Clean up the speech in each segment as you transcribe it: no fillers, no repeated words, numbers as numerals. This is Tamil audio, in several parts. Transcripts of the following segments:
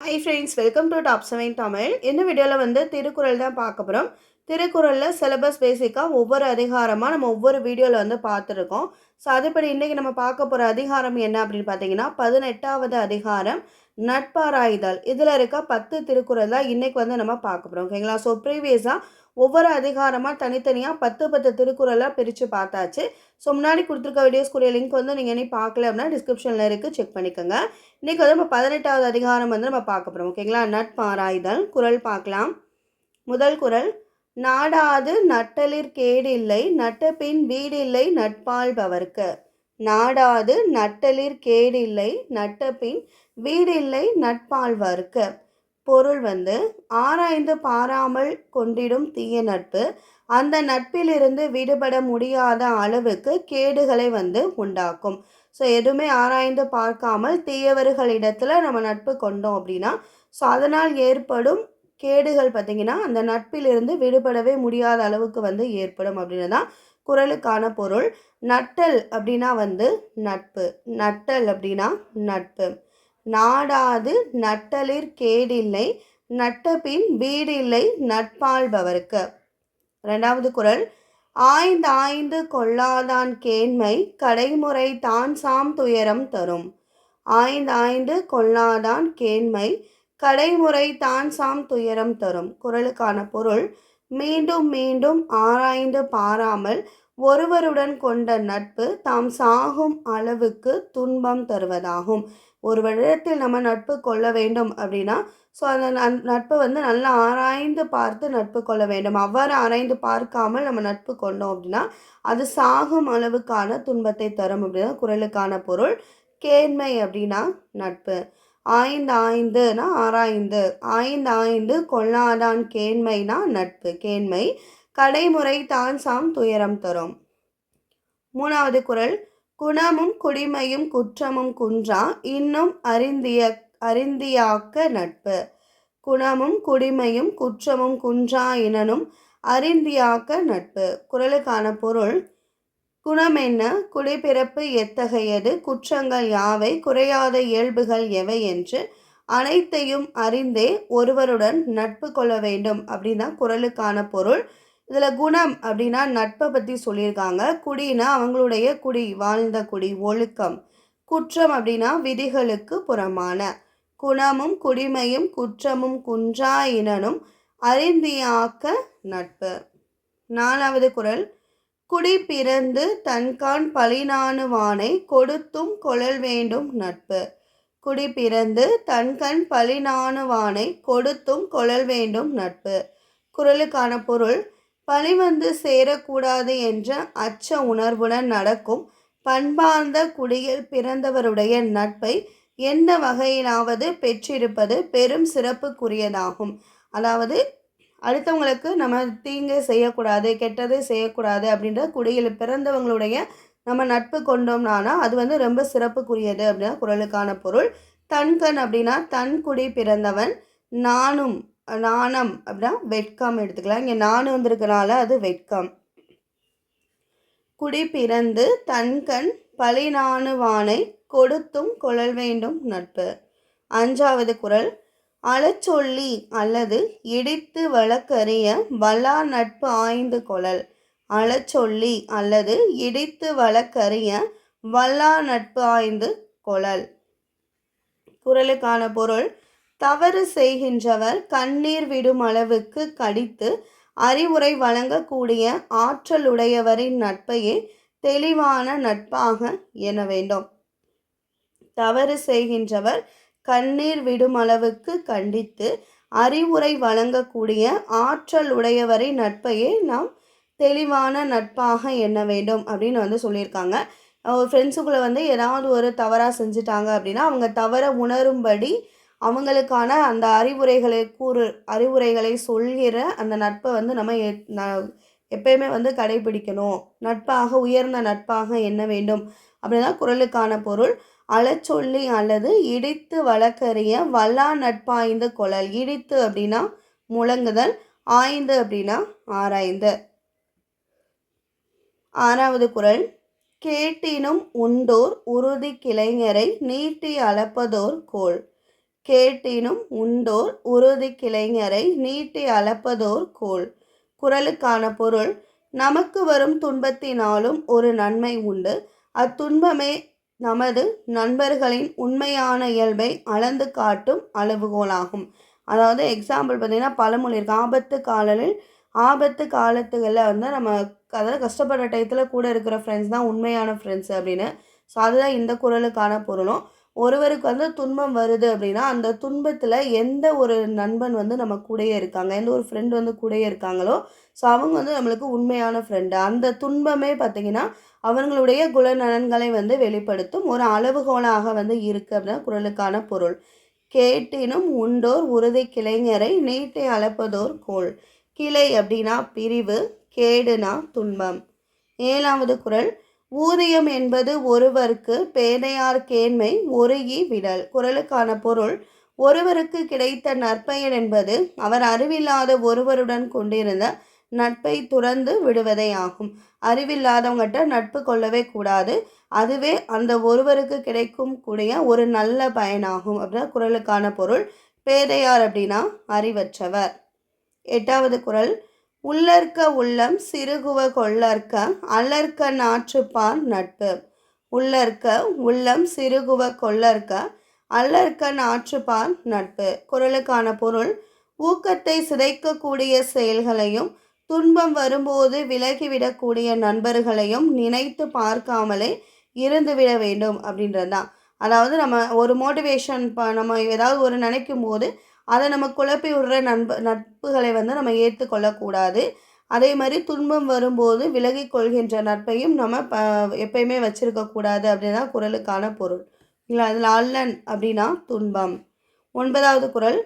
Hi friends, welcome to top 7 Tamil. இந்த வீடியோவில் வந்து திருக்குறள் தான் பார்க்க போகிறோம். திருக்குறளில் சிலபஸ் பேசிக்காக ஒவ்வொரு அதிகாரமாக நம்ம ஒவ்வொரு வீடியோவில் வந்து பார்த்துருக்கோம். ஸோ அதுபடி இன்றைக்கி நம்ம பார்க்க போகிற அதிகாரம் என்ன அப்படின்னு பார்த்தீங்கன்னா 18வது அதிகாரம் நட்பாராய்தல். இதில் இருக்க 10 திருக்குறள் தான் இன்றைக்கி வந்து நம்ம பார்க்க போகிறோம். ஓகேங்களா? ஸோ ப்ரீவியஸாக ஒவ்வொரு அதிகாரமாக தனித்தனியாக 10 திருக்குறளாக பிரித்து பார்த்தாச்சு. ஸோ முன்னாடி கொடுத்துருக்க வீடியோஸ்க்குரிய லிங்க் வந்து நீங்கள் இனி பார்க்கல அப்படின்னா டிஸ்கிரிப்ஷனில் இருக்குது, செக் பண்ணிக்கோங்க. இன்றைக்கி வந்து நம்ம 18வது அதிகாரம் வந்து நம்ம பார்க்க போகிறோம். ஓகேங்களா? நட்பாராய்தல். குறள் பார்க்கலாம். முதல் குறள், நாடாது நட்டலிற் கேடில்லை நட்டபின் வீடில்லை நட்பாள்பவர்க்கு. நாடாது நட்டலிற் கேடில்லை நட்டபின் வீடில்லை நட்பாள்வர்க்கு. பொருள் வந்து, ஆராய்ந்து பாராமல் கொண்டிடும் தீய நட்பு அந்த நட்பிலிருந்து விடுபட முடியாத அளவுக்கு கேடுகளை வந்து உண்டாக்கும். ஸோ எதுவுமே ஆராய்ந்து பார்க்காமல் தீயவர்களிடத்தில் நம்ம நட்பு கொண்டோம் அப்படின்னா ஸோ அதனால் ஏற்படும் கேடுகள் பார்த்திங்கன்னா அந்த நட்பிலிருந்து விடுபடவே முடியாத அளவுக்கு வந்து ஏற்படும் அப்படின்னு தான் குறளுக்கான பொருள். நட்டல் அப்படின்னா வந்து நட்பு. நட்டல் அப்படின்னா நட்பு. நாடாது நட்டலிற் கேடில்லை நட்டபின் வீடில்லை நட்பாள்பவர்க்கு. ரெண்டாவது குறள், ஆய்ந்தாய்ந்து கொள்ளாதான் கேண்மை கடைமுறை தான் சாம் துயரம் தரும். ஆய்ந்தாய்ந்து கொள்ளாதான் கேண்மை கடைமுறை தான் சாம் துயரம் தரும். குறளுக்கான பொருள், மீண்டும் மீண்டும் ஆராய்ந்து பாராமல் ஒருவருடன் கொண்ட நட்பு தாம் சாகும் அளவுக்கு துன்பம் தருவதாகும். ஒரு வருடத்தில் நம்ம நட்பு கொள்ள வேண்டும் அப்படின்னா ஸோ அந்த நட்பை வந்து நல்லா ஆராய்ந்து பார்த்து நட்பு கொள்ள வேண்டும். அவ்வாறு ஆராய்ந்து பார்க்காமல் நம்ம நட்பு கொண்டோம் அப்படின்னா அது சாகும் அளவுக்கான துன்பத்தை தரும் அப்படின்னா குறளுக்கான பொருள். கேண்மை அப்படின்னா நட்பு. ஆய்ந்து ஆய்ந்துனா ஆராய்ந்து, ஆய்ந்து ஆய்ந்து கொள்ளாதான் கேண்மைனா நட்பு, கேண்மை. கடைமுறை தான் சாம் துயரம் தரும். மூணாவது குறள், குணமும் குடிமையும் குற்றமும் குன்றா இன்னும் அறிந்தியாக்க நட்பு. குணமும் குடிமையும் குற்றமும் குன்றா இனனும் அறிந்தியாக்க நட்பு. குறளுக்கான பொருள், குணம் என்ன, குடிப்பிறப்பு எத்தகையது, குற்றங்கள் யாவை, குறையாத இயல்புகள் எவை என்று அனைத்தையும் அறிந்தே ஒருவருடன் நட்பு கொள்ள வேண்டும் அப்படின்னா குறளுக்கான பொருள். இதில் குணம் அப்படின்னா நட்பை பற்றி சொல்லியிருக்காங்க. குடினா அவங்களுடைய குடி, வாழ்ந்த குடி, ஒழுக்கம். குற்றம் அப்படின்னா விதிகளுக்கு புறமான. குணமும் குடிமையும் குற்றமும் குன்றா இனனும் அறிந்தியாக்க நட்பு. நாலாவது குறள், குடி பிறந்து தன்கான் பழிநாணுவானை கொடுத்தும் கொளல் வேண்டும் நட்பு. குடி பிறந்து தன்கண் பழிநாணுவானை கொடுத்தும் கொளல் வேண்டும் நட்பு. குறளுக்கான பொருள், பழி வந்து சேரக்கூடாது என்ற அச்ச உணர்வுடன் நடக்கும் பண்பார்ந்த குடியில் பிறந்தவருடைய நட்பை எந்த வகையிலாவது பெற்றிருப்பது பெரும் சிறப்புக்குரியதாகும். அதாவது அடுத்தவங்களுக்கு நம்ம தீங்கு செய்யக்கூடாது, கெட்டது செய்யக்கூடாது அப்படின்ற குடியில் பிறந்தவங்களுடைய நம்ம நட்பு கொண்டோம்னா அது வந்து ரொம்ப சிறப்புக்குரியது அப்படின்னா குறளுக்கான பொருள். தன்கண் அப்படின்னா தன் குடி பிறந்தவன். நானும், நாணம் அப்படின்னா வெட்கம் எடுத்துக்கலாம். இங்கே நானும் வந்திருக்கனால அது வெட்கம். குடி பிறந்து தன்கண் பழி நாணுவானை கொடுத்தும் கொளல் வேண்டும் நட்பு. அஞ்சாவது குறள், அழச்சொல்லி அல்லது இடித்து வழக்கறிய வல்லார் நட்பு ஆய்ந்து கொளல். அழச்சொல்லி அல்லது இடித்து வழக்கறிய வல்லார் நட்பு ஆய்ந்து கொளல். குறளுக்கான பொருள், தவறு செய்கின்றவர் கண்ணீர் விடும் அளவுக்கு கடித்து அறிவுரை வழங்கக்கூடிய ஆற்றலுடையவரின் நட்பையே தெளிவான நட்பாக என வேண்டும். தவறு செய்கின்றவர் கண்ணீர் விடும் அளவுக்கு கண்டித்து அறிவுரை வழங்கக்கூடிய ஆற்றல் உடையவரின் நட்பையே நாம் தெளிவான நட்பாக எண்ண வேண்டும் அப்படின்னு வந்து சொல்லியிருக்காங்க. ஃப்ரெண்ட்ஸுக்குள்ளே வந்து ஏதாவது ஒரு தவறாக செஞ்சுட்டாங்க அப்படின்னா அவங்க தவற உணரும்படி அவங்களுக்கான அந்த அறிவுரைகளை சொல்கிற அந்த நட்பை வந்து நம்ம எப்பயுமே வந்து கடைபிடிக்கணும். நட்பாக, உயர்ந்த நட்பாக எண்ண வேண்டும் அப்படின்னா குறளுக்கான பொருள். அழச்சொல்லி அல்லது இடித்து வழக்கறிய வல்லா நட்பாய்ந்து கொளல். இடித்து அப்படின்னா முழங்குதல், ஆய்ந்து அப்படின்னா ஆராய்ந்து. ஆறாவது குறள், கேட்டினும் உண்டோர் உறுதி கிளைஞரை நீட்டி அளப்பதோர் கோல். கேட்டினும் உண்டோர் உறுதி கிளைஞரை நீட்டி அளப்பதோர் கோல். குறளுக்கான பொருள்: நமக்கு வரும் துன்பத்தினாலும் ஒரு நன்மை உண்டு. அத்துன்பமே நமது நண்பர்களின் உண்மையான இயல்பை அளந்து காட்டும் அளவுகோலாகும். அதாவது எக்ஸாம்பிள் பார்த்தீங்கன்னா, பழமொழி இருக்குது, ஆபத்து காலத்துகளில் வந்து நம்ம அதாவது கஷ்டப்படுற டயத்தில் கூட இருக்கிற ஃப்ரெண்ட்ஸ் தான் உண்மையான ஃப்ரெண்ட்ஸ் அப்படின்னு. ஸோ அதுதான் இந்த குறளுக்கான பொருளும். ஒருவருக்கு வந்து துன்பம் வருது அப்படின்னா, அந்த துன்பத்தில் எந்த ஒரு நண்பன் வந்து நம்ம கூடயே இருக்காங்க, எந்த ஒரு ஃப்ரெண்டு வந்து கூடயே இருக்காங்களோ, ஸோ அவங்க வந்து நம்மளுக்கு உண்மையான ஃப்ரெண்டு. அந்த துன்பமே பார்த்திங்கன்னா அவர்களுடைய குணநலன்களை வந்து வெளிப்படுத்தும் ஒரு அளவுகோலாக வந்து இருக்குது அப்படின்னா குறளுக்கான பொருள். கேட்டினும் உண்டோர் உறுதி கிளைஞரை நீட்டி அளப்பதோர் கோல். கிளை அப்படின்னா பிரிவு, கேடுனா துன்பம். 7வது குறள்: ஊதியம் என்பது ஒருவர்க்கு பேதையார் கேண்மை ஒருகி விடல். குறளுக்கான பொருள்: ஒருவருக்கு கிடைத்த நற்பயன் என்பது அவர் அறிவில்லாத ஒருவருடன் கொண்டிருந்த நட்பை துறந்து விடுவதே ஆகும். அறிவில்லாதவங்ககிட்ட நட்பு கொள்ளவே கூடாது. அதுவே அந்த ஒருவருக்கு கிடைக்கும் கூடிய ஒரு நல்ல பயனாகும் அப்படின்னா குறளுக்கான பொருள். பேதையார் அப்படின்னா அறிவற்றவர். 8வது குறள்: உள்ளற்க உள்ளம் சிறுகுவ கொள்ளற்க அல்லற்க நாற்றுப்பார் நட்பு. உள்ளற்க உள்ளம் சிறுகுவ கொள்ளற்க அல்லற்க நாற்றுப்பார் நட்பு. குறளுக்கான பொருள்: ஊக்கத்தை சிதைக்கக்கூடிய செயல்களையும் துன்பம் வரும்போது விலகிவிடக்கூடிய நண்பர்களையும் நினைத்து பார்க்காமலே இருந்துவிட வேண்டும் அப்படின்றது தான். அதாவது நம்ம ஒரு மோட்டிவேஷன் நம்ம ஏதாவது ஒரு நினைக்கும் போது அதை நம்ம குழப்பி விடுற நட்புகளை வந்து நம்ம ஏற்றுக்கொள்ளக்கூடாது. அதே மாதிரி துன்பம் வரும்போது விலகி கொள்கின்ற நட்பையும் நம்ம எப்பயுமே வச்சுருக்கக்கூடாது அப்படின்னு தான் குறளுக்கான பொருள். இல்லை, அதில் அல்லன் அப்படின்னா துன்பம். 9வது குறள்: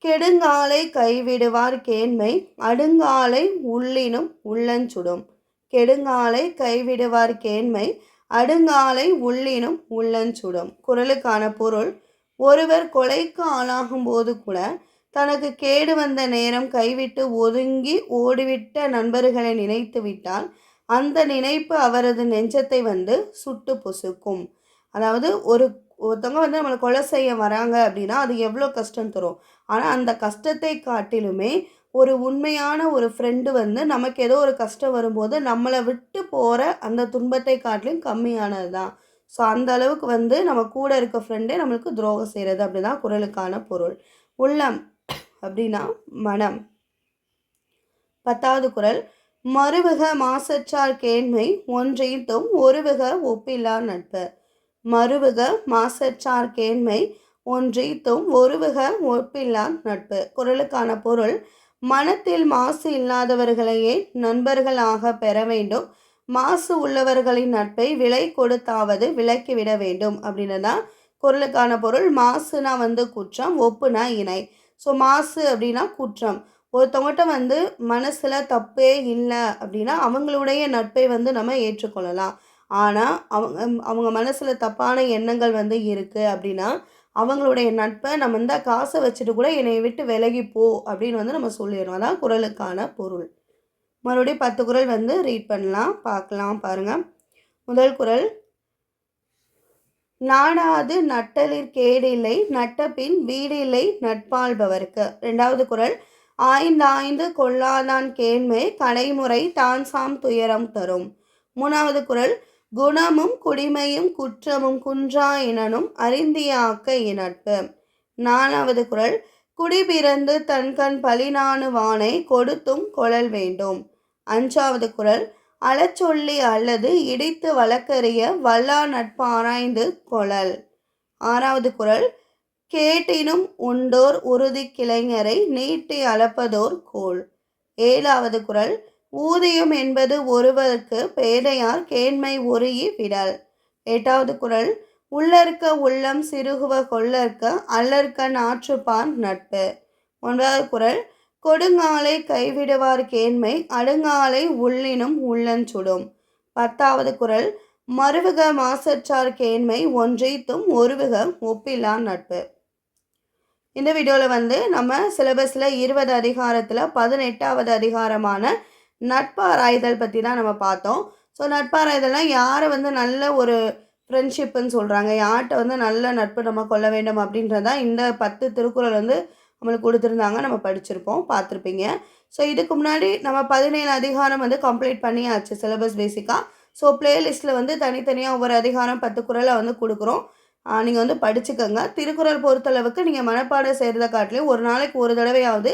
கெடுங்காலை கைவிடுவார் கேண்மை அடுங்காலை உள்ளினும் உள்ளஞ்சுடும். கெடுங்காலை கைவிடுவார் கேண்மை அடுங்காலை உள்ளினும் உள்ளஞ்சுடும். குறளுக்கான பொருள்: ஒருவர் கொலைக்கு ஆளாகும் போது கூட தனக்கு கேடு வந்த நேரம் கைவிட்டு ஒதுங்கி ஓடிவிட்ட நண்பர்களை நினைத்து விட்டால் அந்த நினைப்பு அவரது நெஞ்சத்தை வந்து சுட்டு பொசுக்கும். அதாவது ஒருத்தவங்க வந்து நம்மளை கொலை செய்ய வராங்க அப்படின்னா அது எவ்வளோ கஷ்டம் தரும். ஆனால் அந்த கஷ்டத்தை காட்டிலுமே ஒரு உண்மையான ஒரு ஃப்ரெண்டு வந்து நமக்கு ஏதோ ஒரு கஷ்டம் வரும்போது நம்மளை விட்டு போகிற அந்த துன்பத்தை காட்டிலும் கம்மியானது தான். ஸோ அந்த அளவுக்கு வந்து நம்ம கூட இருக்க ஃப்ரெண்டே நம்மளுக்கு துரோகம் செய்கிறது அப்படி தான் குறளுக்கான பொருள். உள்ளம் அப்படின்னா மனம். 10வது குறள்: மறுவுக மாசற்றார் கேண்மை ஒன்றீத்தும் ஒருவுக ஒப்பில்லா நட்பு. மறுவுக மாசற்றார் கேண்மை ஒன்றீத்தும் ஒருவுக ஒப்பில்லா நட்பு. குறளுக்கான பொருள்: மனத்தில் மாசு இல்லாதவர்களையே நண்பர்களாக பெற வேண்டும். மாசு உள்ளவர்களின் நட்பை விலை கொடுத்தாவது விலக்கிவிட வேண்டும் அப்படின்னு தான் குறளுக்கான பொருள். மாசுனா வந்து குற்றம், ஒப்புனா இணை. ஸோ மாசு அப்படின்னா குற்றம். ஒருத்தவங்ககிட்ட வந்து மனசில் தப்பே இல்லை அப்படின்னா அவங்களுடைய நட்பை வந்து நம்ம ஏற்றுக்கொள்ளலாம். ஆனால் அவங்க மனசில் தப்பான எண்ணங்கள் வந்து இருக்குது அப்படின்னா அவங்களுடைய நட்பை நம்ம இந்த காசை வச்சுட்டு கூட என்னை விட்டு விலகி போ அப்படின்னு வந்து நம்ம சொல்லிடுறோம். அதான் குறளுக்கான பொருள். மறுபடியும் 10 குறள் வந்து ரீட் பண்ணலாம், பார்க்கலாம் பாருங்கள். முதல் குறள்: நாடாது நட்டலிற் கேடில்லை நட்டபின் வீடில்லை நட்பாள்பவர்க்கு. 2வது குறள்: ஆய்ந்தாய்ந்து கொள்ளாதான் கேண்மை கடைமுறை தான்சாம் துயரம் தரும். 3வது குறள்: குணமும் குடிமையும் குற்றமும் குன்றா இனனும் அறிந்தியாக்க இநட்பு. 4வது குறள்: குடிபிறந்து தன்கண் பழிநாணு வானை கொடுத்தும் கொளல் வேண்டும். 5வது குறள்: அளச்சொல்லி அல்லது இடித்து வழக்கறிய வல்லா நட்பாராய்ந்து கொளல். 6வது குறள்: கேட்டினும் உண்டோர் உறுதி கிளைஞரை நீட்டி அளப்பதோர் கோல். 7வது குறள்: ஊதியம் என்பது ஒருவருக்கு பேதையார் கேண்மை ஒருகி விடல். 8வது குறள்: உள்ளற்க உள்ளம் சிறுகுவ கொள்ளற்க அல்லற்க நாற்றுப்பார் நட்பு. 9வது குறள்: கொடுங்காலை கைவிடுவார் கேண்மை அடுங்காலை உள்ளினும் உள்ளஞ்சுடும். 10வது குறள்: மறுவுக மாசற்றார் கேண்மை ஒன்றீத்தும் ஒருவுக ஒப்பில்லா நட்பு. இந்த வீடியோவில் வந்து நம்ம சிலபஸில் 20 அதிகாரத்தில் 18வது அதிகாரமான நட்பாராய்தல் பற்றி தான் நம்ம பார்த்தோம். ஸோ நட்பாராய்தல்னால் யாரை வந்து நல்ல ஒரு ஃப்ரெண்ட்ஷிப்புன்னு சொல்றாங்க. யார்ட்ட வந்து நல்ல நட்பு நம்ம கொள்ள வேண்டும் அப்படின்றது தான் இந்த 10 திருக்குறள் வந்து நம்மளுக்கு குடுத்துருந்தாங்க. நம்ம படிச்சிருப்போம், பார்த்துருப்பீங்க. ஸோ இதுக்கு முன்னாடி நம்ம 17 அதிகாரம் வந்து கம்ப்ளீட் பண்ணியாச்சு சிலபஸ் பேசிக்கா. ஸோ பிளேலிஸ்ட்ல வந்து தனித்தனியா ஒவ்வொரு அதிகாரம் 10 குறள வந்து குடுக்குறோம். நீங்க வந்து படிச்சுக்கங்க. திருக்குறள் பொறுத்தளவுக்கு நீங்க மனப்பாடம் செய்றத காட்டிலும் ஒரு நாளைக்கு ஒரு தடவையாவது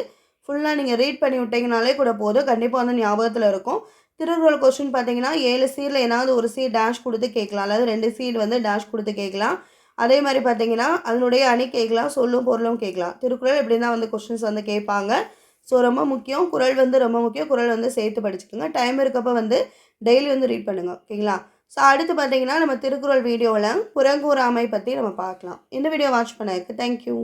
ஃபுல்லா நீங்க ரீட் பண்ணி விட்டீங்கனாலே கூட போதும். கண்டிப்பா வந்து ஞாபகத்துல இருக்கும். திருக்குறள் கொஸ்டின் பார்த்தீங்கன்னா, 7 சீர்ல ஏதாவது ஒரு சீர் டேஷ் குடுத்து கேட்கலாம். அதாவது 2 சீர் வந்து டேஷ் குடுத்து கேட்கலாம். அதே மாரி பார்த்தீங்கன்னா, அதனுடைய அணி கேட்கலாம். சொல்லும் பொருளும் கேட்கலாம். திருக்குறள் இப்படி தான் வந்து கொஸ்டின்ஸ் வந்து கேட்பாங்க. ஸோ ரொம்ப முக்கியம். குறள் வந்து ரொம்ப முக்கியம். குறள் வந்து சேர்த்து படிச்சுக்கோங்க. டைம் இருக்கப்ப வந்து டெய்லி வந்து ரீட் பண்ணுங்க. ஓகேங்களா? ஸோ அடுத்து பார்த்தீங்கன்னா, நம்ம திருக்குறள் வீடியோல புறங்கூறாமை பத்தி நம்ம பார்க்கலாம். இந்த வீடியோ வாட்ச் பண்ணதுக்கு தேங்க் யூ.